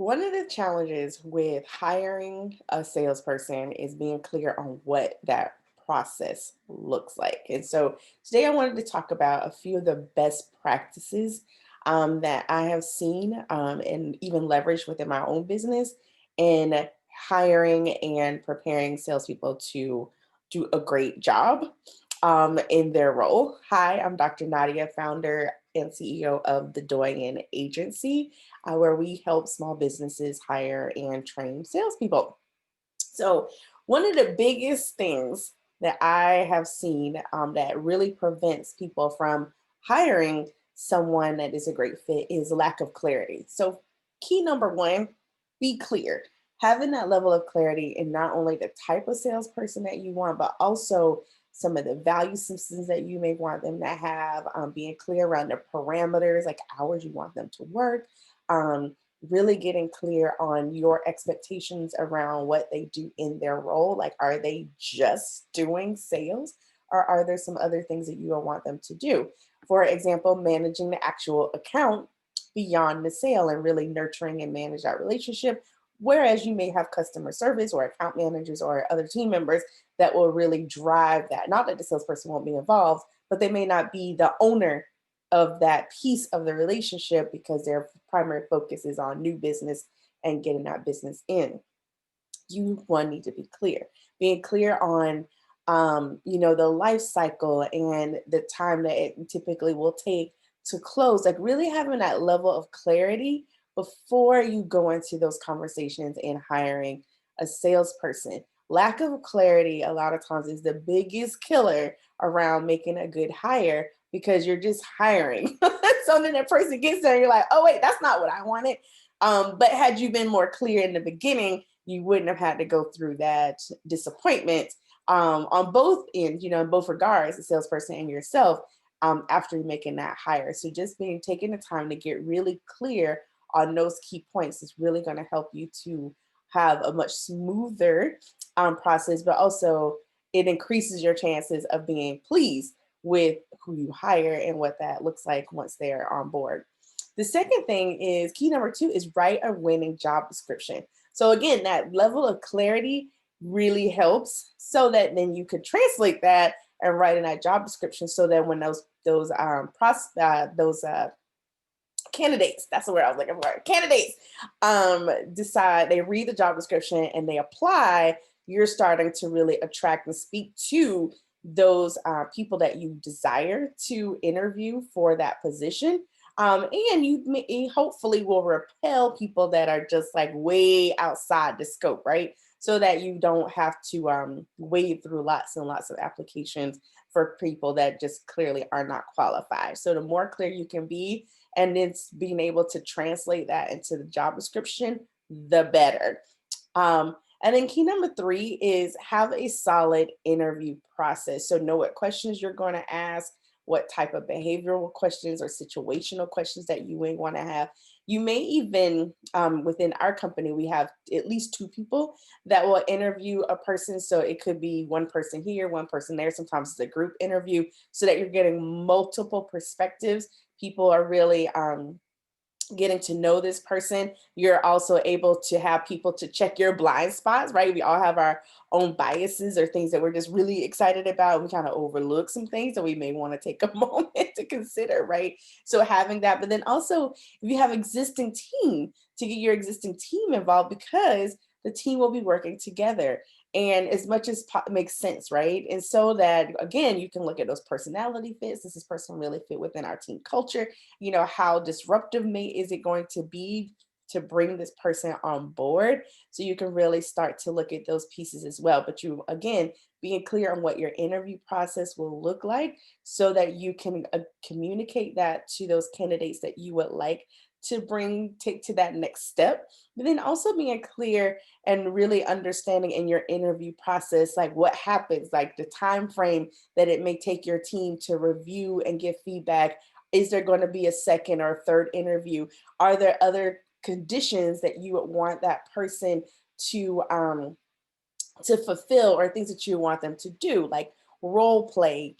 One of the challenges with hiring a salesperson is being clear on what that process looks like. And so today I wanted to talk about a few of the best practices that I have seen and even leveraged within my own business in hiring and preparing salespeople to do a great job in their role. Hi, I'm Dr. Nadia, founder and CEO of the Doyen Agency, where we help small businesses hire and train salespeople. So, one of the biggest things that I have seen that really prevents people from hiring someone that is a great fit is lack of clarity. So, key number one, be clear. Having that level of clarity in not only the type of salesperson that you want, but also some of the value systems that you may want them to have, being clear around the parameters, like hours you want them to work, um, really getting clear on your expectations around what they do in their role. Like, are they just doing sales or are there some other things that you will want them to do? For example, managing the actual account beyond the sale and really nurturing and manage that relationship. Whereas you may have customer service or account managers or other team members that will really drive that. Not that the salesperson won't be involved, but they may not be the owner of that piece of the relationship because their primary focus is on new business and getting that business in. You one need to be clear, being clear on the life cycle and the time that it typically will take to close, like really having that level of clarity before you go into those conversations and hiring a salesperson. Lack of clarity a lot of times is the biggest killer around making a good hire because you're just hiring. So then that person gets there and you're like, oh wait, that's not what I wanted. But had you been more clear in the beginning, you wouldn't have had to go through that disappointment on both ends, in both regards, the salesperson and yourself, after making that hire. So just being taking the time to get really clear on those key points is really going to help you to have a much smoother process, but also it increases your chances of being pleased with who you hire and what that looks like once they're on board. The second thing is key number two is write a winning job description. So again, that level of clarity really helps so that then you could translate that and write in that job description so that when those candidates, that's the word I was looking for, candidates decide, they read the job description and they apply, you're starting to really attract and speak to those people that you desire to interview for that position. And hopefully will repel people that are just like way outside the scope, right? So that you don't have to wade through lots and lots of applications for people that just clearly are not qualified. So the more clear you can be, and it's being able to translate that into the job description, the better. And then key number three is have a solid interview process. So know what questions you're going to ask, what type of behavioral questions or situational questions that you may want to have. You may even, within our company, we have at least two people that will interview a person. So it could be one person here, one person there. Sometimes it's a group interview so that you're getting multiple perspectives. People are really getting to know this person. You're also able to have people to check your blind spots, right? We all have our own biases or things that we're just really excited about. We kind of overlook some things that we may want to take a moment to consider, right? So having that, but then also if you have existing team, to get your existing team involved because the team will be working together. And as much as makes sense, right? And so that again, you can look at those personality fits. Does this person really fit within our team culture? How disruptive is it going to be to bring this person on board, so you can really start to look at those pieces as well. But you again being clear on what your interview process will look like so that you can communicate that to those candidates that you would like to take to that next step, but then also being clear and really understanding in your interview process like what happens, like the time frame that it may take your team to review and give feedback. Is there going to be a second or third interview? Are there other conditions that you would want that person to fulfill or things that you want them to do, like role play?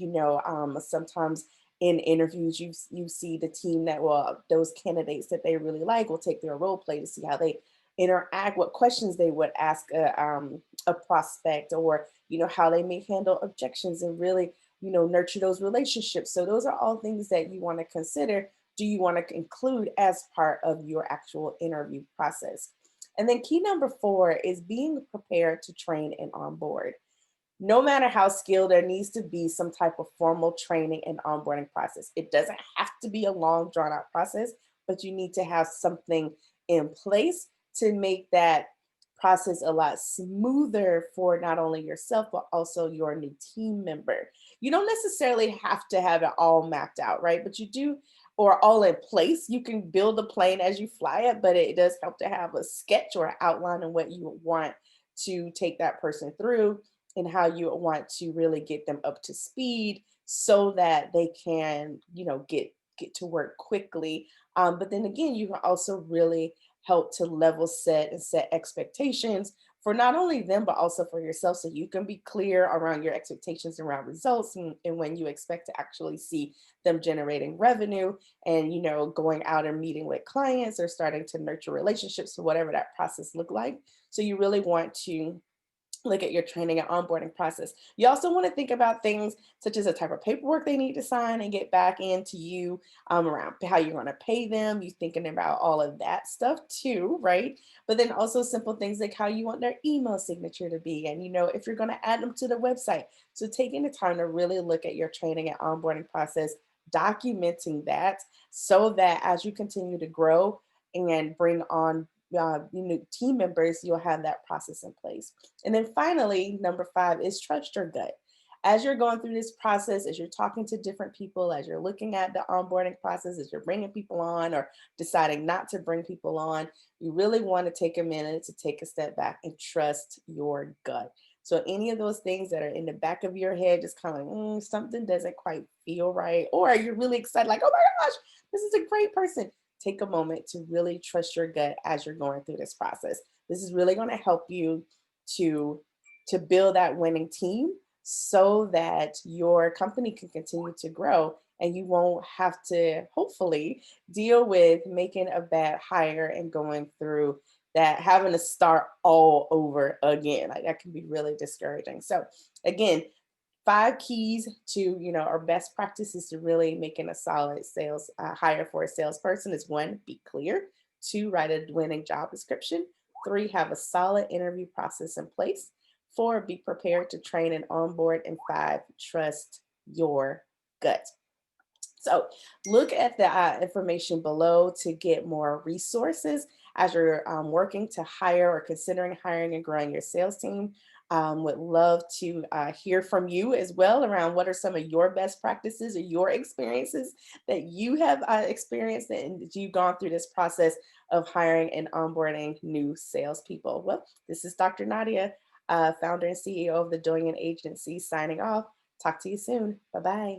Sometimes in interviews, you see the team that will those candidates that they really like will take their role play to see how they interact, what questions they would ask a prospect, or how they may handle objections and really nurture those relationships. So those are all things that you want to consider. Do you want to include as part of your actual interview process? And then key number 4 is being prepared to train and onboard. No matter how skilled, there needs to be some type of formal training and onboarding process. It doesn't have to be a long, drawn out process, but you need to have something in place to make that process a lot smoother for not only yourself, but also your new team member. You don't necessarily have to have it all mapped out, right? But you do, or all in place. You can build a plane as you fly it, but it does help to have a sketch or outline of what you want to take that person through and how you want to really get them up to speed so that they can, get to work quickly. But then again, you can also really help to level set and set expectations for not only them but also for yourself, so you can be clear around your expectations around results, and when you expect to actually see them generating revenue and going out and meeting with clients or starting to nurture relationships or whatever that process look like. So you really want to look at your training and onboarding process. You also want to think about things such as the type of paperwork they need to sign and get back into you, around how you're going to pay them. You're thinking about all of that stuff too, right? But then also simple things like how you want their email signature to be, and if you're going to add them to the website. So taking the time to really look at your training and onboarding process, documenting that so that as you continue to grow and bring on team members, you'll have that process in place. And then finally, number 5 is trust your gut. As you're going through this process, as you're talking to different people, as you're looking at the onboarding process, as you're bringing people on or deciding not to bring people on, you really want to take a minute to take a step back and trust your gut. So any of those things that are in the back of your head, just kind of like, something doesn't quite feel right, or you're really excited, like, oh my gosh, this is a great person. Take a moment to really trust your gut as you're going through this process. This is really going to help you to build that winning team so that your company can continue to grow and you won't have to hopefully deal with making a bad hire and going through that, having to start all over again. Like that can be really discouraging. So again, 5 keys to our best practices to really making a solid sales hire for a salesperson is: 1, be clear; 2, write a winning job description; 3, have a solid interview process in place; 4, be prepared to train and onboard; and 5, trust your gut. So look at the information below to get more resources as you're working to hire or considering hiring and growing your sales team. Would love to hear from you as well around what are some of your best practices or your experiences that you have experienced and that you've gone through this process of hiring and onboarding new salespeople. Well, this is Dr. Nadia, founder and CEO of the Doyen Agency, signing off. Talk to you soon. Bye bye.